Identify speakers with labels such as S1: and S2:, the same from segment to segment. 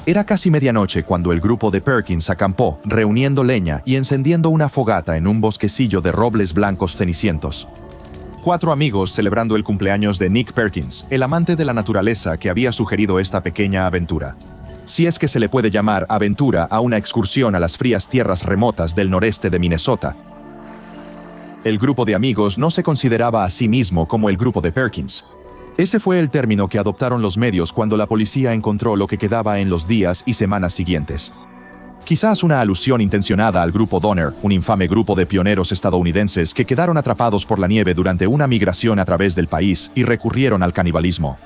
S1: Era casi medianoche cuando el grupo de Perkins acampó, reuniendo leña y encendiendo una fogata en un bosquecillo de robles blancos cenicientos. 4 amigos celebrando el cumpleaños de Nick Perkins, el amante de la naturaleza que había sugerido esta pequeña aventura. Si es que se le puede llamar aventura a una excursión a las frías tierras remotas del noreste de Minnesota. El grupo de amigos no se consideraba a sí mismo como el grupo de Perkins. Ese fue el término que adoptaron los medios cuando la policía encontró lo que quedaba en los días y semanas siguientes. Quizás una alusión intencionada al grupo Donner, un infame grupo de pioneros estadounidenses que quedaron atrapados por la nieve durante una migración a través del país y recurrieron al canibalismo.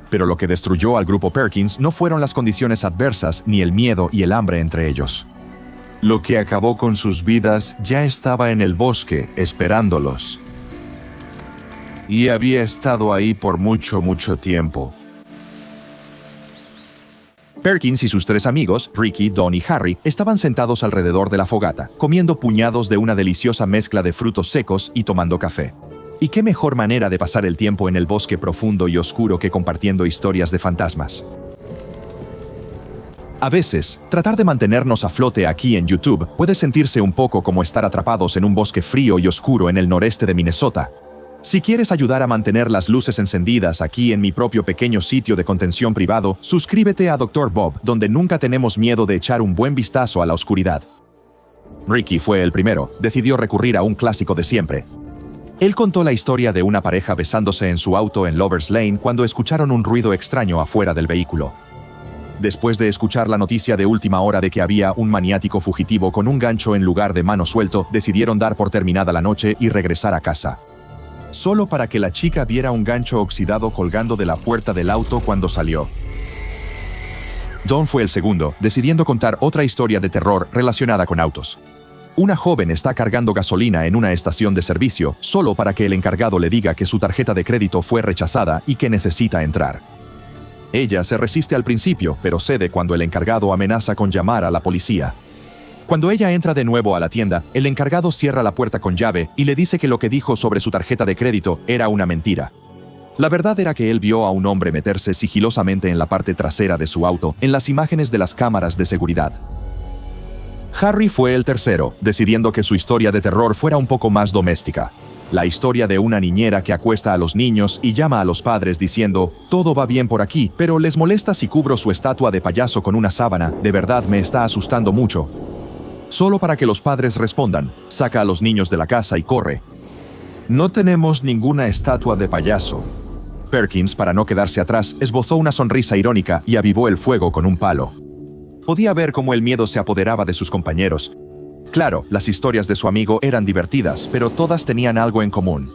S1: Pero lo que destruyó al grupo Perkins no fueron las condiciones adversas ni el miedo y el hambre entre ellos. Lo que acabó con sus vidas ya estaba en el bosque esperándolos. Y había estado ahí por mucho tiempo. Perkins y sus 3 amigos, Ricky, Don y Harry, estaban sentados alrededor de la fogata, comiendo puñados de una deliciosa mezcla de frutos secos y tomando café. ¿Y qué mejor manera de pasar el tiempo en el bosque profundo y oscuro que compartiendo historias de fantasmas? A veces, tratar de mantenernos a flote aquí en YouTube puede sentirse un poco como estar atrapados en un bosque frío y oscuro en el noreste de Minnesota. Si quieres ayudar a mantener las luces encendidas aquí en mi propio pequeño sitio de contención privado, suscríbete a Dr. Bob, donde nunca tenemos miedo de echar un buen vistazo a la oscuridad. Ricky fue el primero, decidió recurrir a un clásico de siempre. Él contó la historia de una pareja besándose en su auto en Lovers Lane cuando escucharon un ruido extraño afuera del vehículo. Después de escuchar la noticia de última hora de que había un maniático fugitivo con un gancho en lugar de mano suelto, decidieron dar por terminada la noche y regresar a casa. Solo para que la chica viera un gancho oxidado colgando de la puerta del auto cuando salió. Don fue el segundo, decidiendo contar otra historia de terror relacionada con autos. Una joven está cargando gasolina en una estación de servicio solo para que el encargado le diga que su tarjeta de crédito fue rechazada y que necesita entrar. Ella se resiste al principio, pero cede cuando el encargado amenaza con llamar a la policía. Cuando ella entra de nuevo a la tienda, el encargado cierra la puerta con llave y le dice que lo que dijo sobre su tarjeta de crédito era una mentira. La verdad era que él vio a un hombre meterse sigilosamente en la parte trasera de su auto en las imágenes de las cámaras de seguridad. Harry fue el tercero, decidiendo que su historia de terror fuera un poco más doméstica. La historia de una niñera que acuesta a los niños y llama a los padres diciendo: «Todo va bien por aquí, pero les molesta si cubro su estatua de payaso con una sábana, de verdad me está asustando mucho». Solo para que los padres respondan, saca a los niños de la casa y corre. «No tenemos ninguna estatua de payaso». Perkins, para no quedarse atrás, esbozó una sonrisa irónica y avivó el fuego con un palo. Podía ver cómo el miedo se apoderaba de sus compañeros. Claro, las historias de su amigo eran divertidas, pero todas tenían algo en común.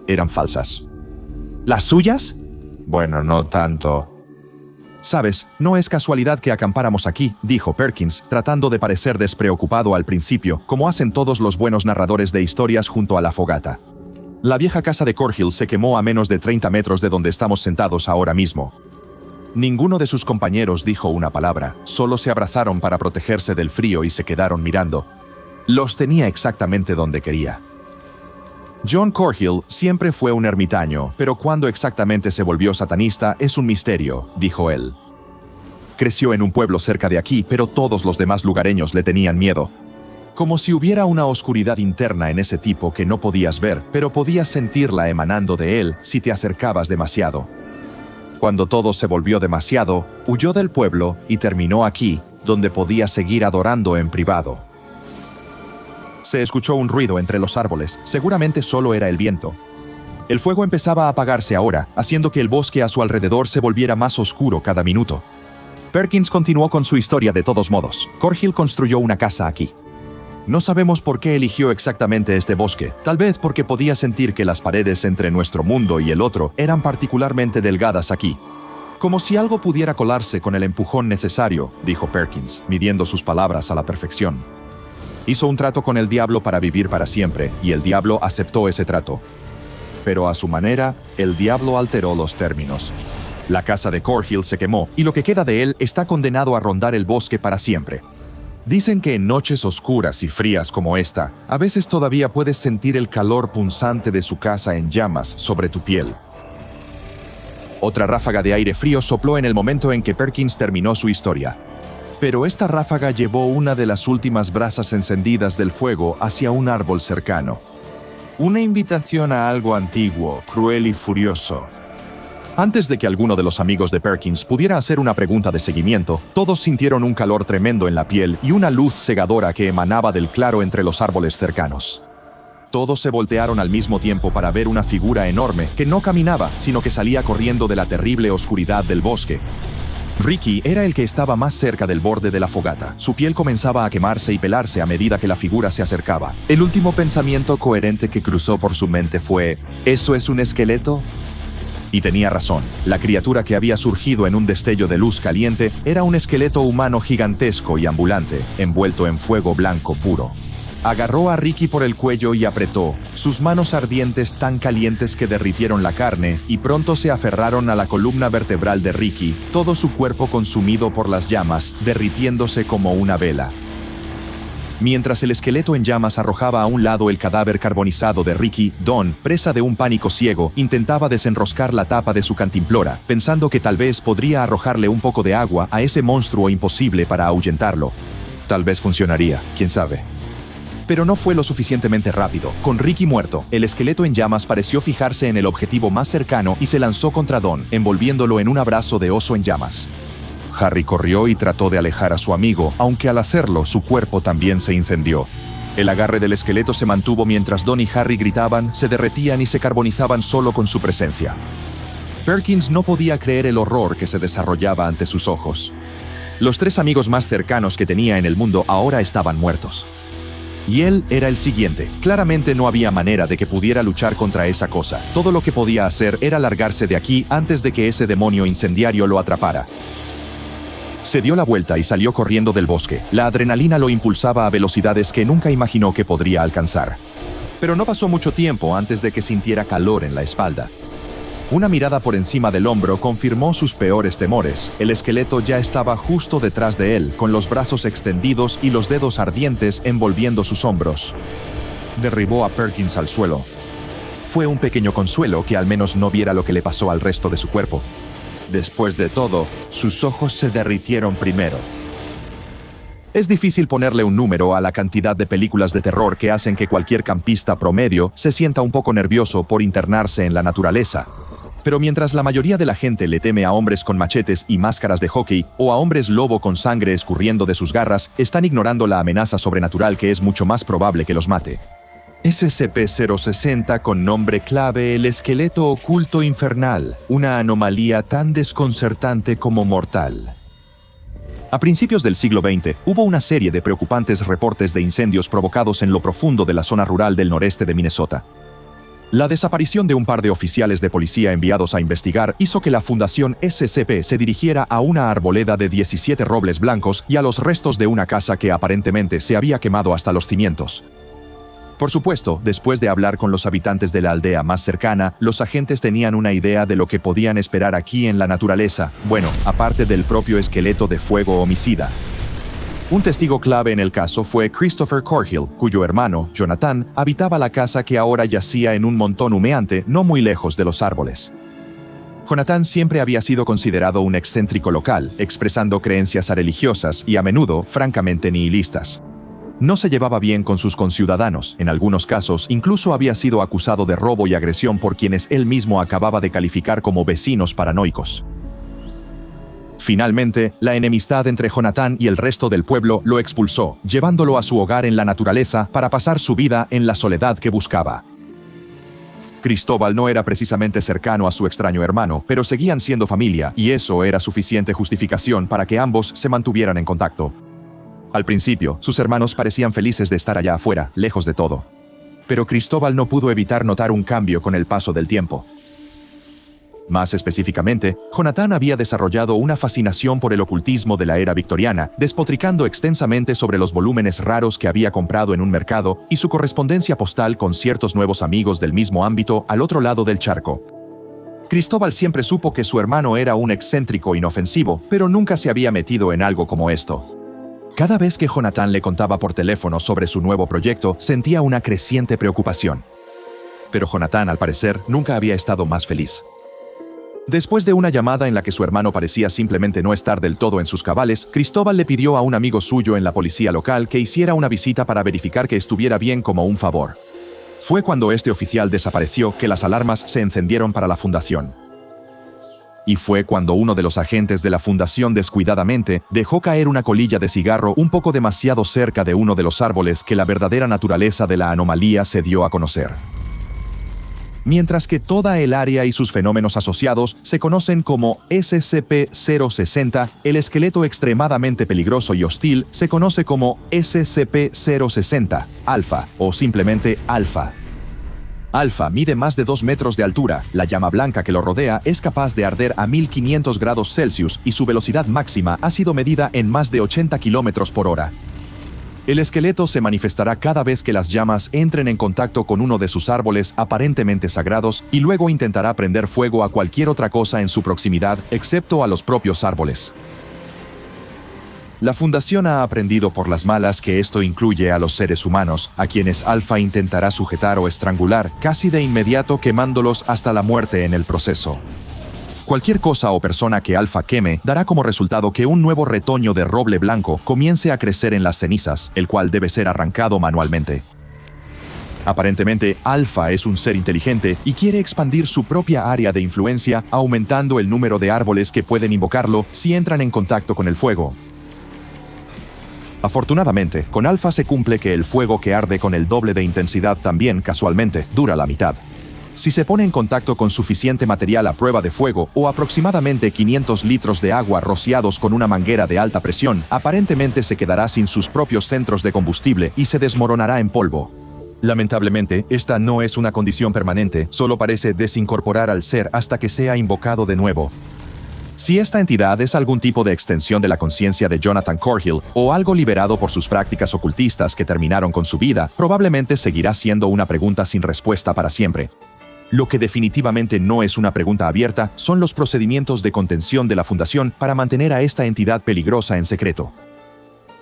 S1: Eran falsas. ¿Las suyas? Bueno, no tanto. «Sabes, no es casualidad que acampáramos aquí», dijo Perkins, tratando de parecer despreocupado al principio, como hacen todos los buenos narradores de historias junto a la fogata. La vieja casa de Corhill se quemó a menos de 30 metros de donde estamos sentados ahora mismo. Ninguno de sus compañeros dijo una palabra, solo se abrazaron para protegerse del frío y se quedaron mirando. Los tenía exactamente donde quería. John Corhill siempre fue un ermitaño, pero cuándo exactamente se volvió satanista es un misterio, dijo él. Creció en un pueblo cerca de aquí, pero todos los demás lugareños le tenían miedo. Como si hubiera una oscuridad interna en ese tipo que no podías ver, pero podías sentirla emanando de él si te acercabas demasiado. Cuando todo se volvió demasiado, huyó del pueblo y terminó aquí, donde podía seguir adorando en privado. Se escuchó un ruido entre los árboles, seguramente solo era el viento. El fuego empezaba a apagarse ahora, haciendo que el bosque a su alrededor se volviera más oscuro cada minuto. Perkins continuó con su historia de todos modos. Corhill construyó una casa aquí. No sabemos por qué eligió exactamente este bosque, tal vez porque podía sentir que las paredes entre nuestro mundo y el otro eran particularmente delgadas aquí. Como si algo pudiera colarse con el empujón necesario, dijo Perkins, midiendo sus palabras a la perfección. Hizo un trato con el diablo para vivir para siempre, y el diablo aceptó ese trato. Pero a su manera, el diablo alteró los términos. La casa de Corhill se quemó, y lo que queda de él está condenado a rondar el bosque para siempre. Dicen que en noches oscuras y frías como esta, a veces todavía puedes sentir el calor punzante de su casa en llamas sobre tu piel. Otra ráfaga de aire frío sopló en el momento en que Perkins terminó su historia. Pero esta ráfaga llevó una de las últimas brasas encendidas del fuego hacia un árbol cercano. Una invitación a algo antiguo, cruel y furioso. Antes de que alguno de los amigos de Perkins pudiera hacer una pregunta de seguimiento, todos sintieron un calor tremendo en la piel y una luz cegadora que emanaba del claro entre los árboles cercanos. Todos se voltearon al mismo tiempo para ver una figura enorme que no caminaba, sino que salía corriendo de la terrible oscuridad del bosque. Ricky era el que estaba más cerca del borde de la fogata. Su piel comenzaba a quemarse y pelarse a medida que la figura se acercaba. El último pensamiento coherente que cruzó por su mente fue: ¿eso es un esqueleto? Y tenía razón. La criatura que había surgido en un destello de luz caliente era un esqueleto humano gigantesco y ambulante, envuelto en fuego blanco puro. Agarró a Ricky por el cuello y apretó, sus manos ardientes tan calientes que derritieron la carne, y pronto se aferraron a la columna vertebral de Ricky, todo su cuerpo consumido por las llamas, derritiéndose como una vela. Mientras el esqueleto en llamas arrojaba a un lado el cadáver carbonizado de Ricky, Don, presa de un pánico ciego, intentaba desenroscar la tapa de su cantimplora, pensando que tal vez podría arrojarle un poco de agua a ese monstruo imposible para ahuyentarlo. Tal vez funcionaría, quién sabe. Pero no fue lo suficientemente rápido. Con Ricky muerto, el esqueleto en llamas pareció fijarse en el objetivo más cercano y se lanzó contra Don, envolviéndolo en un abrazo de oso en llamas. Harry corrió y trató de alejar a su amigo, aunque al hacerlo, su cuerpo también se incendió. El agarre del esqueleto se mantuvo mientras Don y Harry gritaban, se derretían y se carbonizaban solo con su presencia. Perkins no podía creer el horror que se desarrollaba ante sus ojos. Los 3 amigos más cercanos que tenía en el mundo ahora estaban muertos. Y él era el siguiente. Claramente no había manera de que pudiera luchar contra esa cosa. Todo lo que podía hacer era largarse de aquí antes de que ese demonio incendiario lo atrapara. Se dio la vuelta y salió corriendo del bosque. La adrenalina lo impulsaba a velocidades que nunca imaginó que podría alcanzar. Pero no pasó mucho tiempo antes de que sintiera calor en la espalda. Una mirada por encima del hombro confirmó sus peores temores. El esqueleto ya estaba justo detrás de él, con los brazos extendidos y los dedos ardientes envolviendo sus hombros. Derribó a Perkins al suelo. Fue un pequeño consuelo que al menos no viera lo que le pasó al resto de su cuerpo. Después de todo, sus ojos se derritieron primero. Es difícil ponerle un número a la cantidad de películas de terror que hacen que cualquier campista promedio se sienta un poco nervioso por internarse en la naturaleza. Pero mientras la mayoría de la gente le teme a hombres con machetes y máscaras de hockey, o a hombres lobo con sangre escurriendo de sus garras, están ignorando la amenaza sobrenatural que es mucho más probable que los mate. SCP-060 con nombre clave el esqueleto oculto infernal, una anomalía tan desconcertante como mortal. A principios del siglo XX, hubo una serie de preocupantes reportes de incendios provocados en lo profundo de la zona rural del noreste de Minnesota. La desaparición de un par de oficiales de policía enviados a investigar hizo que la Fundación SCP se dirigiera a una arboleda de 17 robles blancos y a los restos de una casa que aparentemente se había quemado hasta los cimientos. Por supuesto, después de hablar con los habitantes de la aldea más cercana, los agentes tenían una idea de lo que podían esperar aquí en la naturaleza, bueno, aparte del propio esqueleto de fuego homicida. Un testigo clave en el caso fue Christopher Corhill, cuyo hermano, Jonathan, habitaba la casa que ahora yacía en un montón humeante no muy lejos de los árboles. Jonathan siempre había sido considerado un excéntrico local, expresando creencias religiosas y a menudo, francamente, nihilistas. No se llevaba bien con sus conciudadanos, en algunos casos incluso había sido acusado de robo y agresión por quienes él mismo acababa de calificar como vecinos paranoicos. Finalmente, la enemistad entre Jonathan y el resto del pueblo lo expulsó, llevándolo a su hogar en la naturaleza para pasar su vida en la soledad que buscaba. Cristóbal no era precisamente cercano a su extraño hermano, pero seguían siendo familia, y eso era suficiente justificación para que ambos se mantuvieran en contacto. Al principio, sus hermanos parecían felices de estar allá afuera, lejos de todo. Pero Cristóbal no pudo evitar notar un cambio con el paso del tiempo. Más específicamente, Jonathan había desarrollado una fascinación por el ocultismo de la era victoriana, despotricando extensamente sobre los volúmenes raros que había comprado en un mercado y su correspondencia postal con ciertos nuevos amigos del mismo ámbito al otro lado del charco. Cristóbal siempre supo que su hermano era un excéntrico inofensivo, pero nunca se había metido en algo como esto. Cada vez que Jonathan le contaba por teléfono sobre su nuevo proyecto, sentía una creciente preocupación. Pero Jonathan, al parecer, nunca había estado más feliz. Después de una llamada en la que su hermano parecía simplemente no estar del todo en sus cabales, Cristóbal le pidió a un amigo suyo en la policía local que hiciera una visita para verificar que estuviera bien como un favor. Fue cuando este oficial desapareció que las alarmas se encendieron para la fundación. Y fue cuando uno de los agentes de la fundación descuidadamente dejó caer una colilla de cigarro un poco demasiado cerca de uno de los árboles que la verdadera naturaleza de la anomalía se dio a conocer. Mientras que toda el área y sus fenómenos asociados se conocen como SCP-060, el esqueleto extremadamente peligroso y hostil se conoce como SCP-060 Alpha o simplemente Alpha. Alpha mide más de 2 metros de altura, la llama blanca que lo rodea es capaz de arder a 1500 grados Celsius y su velocidad máxima ha sido medida en más de 80 kilómetros por hora. El esqueleto se manifestará cada vez que las llamas entren en contacto con uno de sus árboles aparentemente sagrados y luego intentará prender fuego a cualquier otra cosa en su proximidad, excepto a los propios árboles. La Fundación ha aprendido por las malas que esto incluye a los seres humanos, a quienes Alpha intentará sujetar o estrangular, casi de inmediato quemándolos hasta la muerte en el proceso. Cualquier cosa o persona que Alpha queme dará como resultado que un nuevo retoño de roble blanco comience a crecer en las cenizas, el cual debe ser arrancado manualmente. Aparentemente, Alpha es un ser inteligente y quiere expandir su propia área de influencia, aumentando el número de árboles que pueden invocarlo si entran en contacto con el fuego. Afortunadamente, con Alpha se cumple que el fuego que arde con el doble de intensidad también, casualmente, dura la mitad. Si se pone en contacto con suficiente material a prueba de fuego o aproximadamente 500 litros de agua rociados con una manguera de alta presión, aparentemente se quedará sin sus propios centros de combustible y se desmoronará en polvo. Lamentablemente, esta no es una condición permanente, solo parece desincorporar al ser hasta que sea invocado de nuevo. Si esta entidad es algún tipo de extensión de la conciencia de Jonathan Corhill o algo liberado por sus prácticas ocultistas que terminaron con su vida, probablemente seguirá siendo una pregunta sin respuesta para siempre. Lo que definitivamente no es una pregunta abierta son los procedimientos de contención de la Fundación para mantener a esta entidad peligrosa en secreto.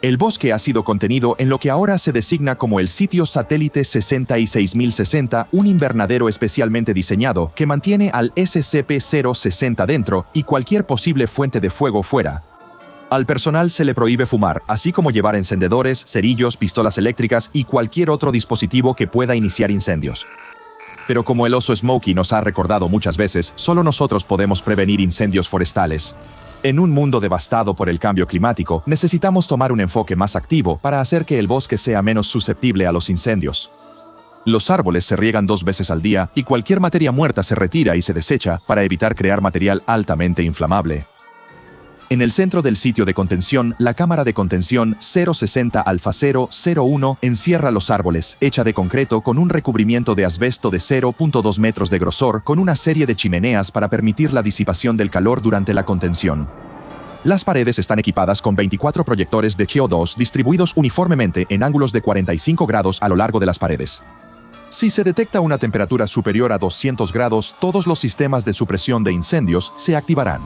S1: El bosque ha sido contenido en lo que ahora se designa como el sitio satélite 66060, un invernadero especialmente diseñado que mantiene al SCP-060 dentro y cualquier posible fuente de fuego fuera. Al personal se le prohíbe fumar, así como llevar encendedores, cerillos, pistolas eléctricas y cualquier otro dispositivo que pueda iniciar incendios. Pero como el oso Smokey nos ha recordado muchas veces, solo nosotros podemos prevenir incendios forestales. En un mundo devastado por el cambio climático, necesitamos tomar un enfoque más activo para hacer que el bosque sea menos susceptible a los incendios. Los árboles se riegan 2 veces al día y cualquier materia muerta se retira y se desecha para evitar crear material altamente inflamable. En el centro del sitio de contención, la cámara de contención 060 Alpha 001 encierra los árboles, hecha de concreto con un recubrimiento de asbesto de 0.2 metros de grosor con una serie de chimeneas para permitir la disipación del calor durante la contención. Las paredes están equipadas con 24 proyectores de CO2 distribuidos uniformemente en ángulos de 45 grados a lo largo de las paredes. Si se detecta una temperatura superior a 200 grados, todos los sistemas de supresión de incendios se activarán.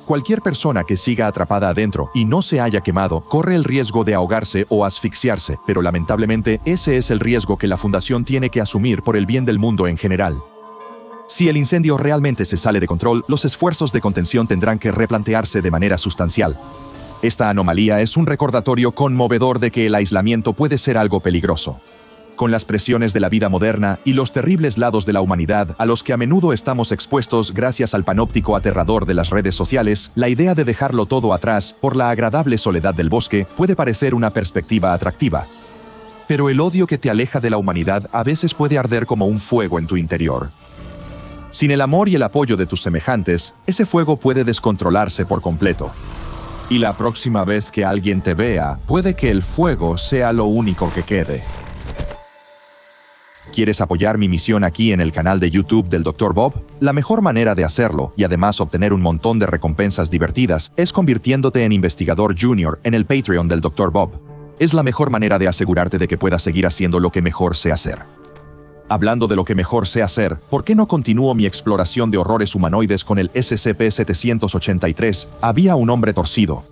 S1: Cualquier persona que siga atrapada adentro y no se haya quemado corre el riesgo de ahogarse o asfixiarse, pero lamentablemente ese es el riesgo que la Fundación tiene que asumir por el bien del mundo en general. Si el incendio realmente se sale de control, los esfuerzos de contención tendrán que replantearse de manera sustancial. Esta anomalía es un recordatorio conmovedor de que el aislamiento puede ser algo peligroso. Con las presiones de la vida moderna y los terribles lados de la humanidad a los que a menudo estamos expuestos gracias al panóptico aterrador de las redes sociales, la idea de dejarlo todo atrás por la agradable soledad del bosque puede parecer una perspectiva atractiva. Pero el odio que te aleja de la humanidad a veces puede arder como un fuego en tu interior. Sin el amor y el apoyo de tus semejantes, ese fuego puede descontrolarse por completo. Y la próxima vez que alguien te vea, puede que el fuego sea lo único que quede. ¿Quieres apoyar mi misión aquí en el canal de YouTube del Dr. Bob? La mejor manera de hacerlo, y además obtener un montón de recompensas divertidas, es convirtiéndote en investigador junior en el Patreon del Dr. Bob. Es la mejor manera de asegurarte de que puedas seguir haciendo lo que mejor sé hacer. Hablando de lo que mejor sé hacer, ¿por qué no continúo mi exploración de horrores humanoides con el SCP-783? Había un hombre torcido.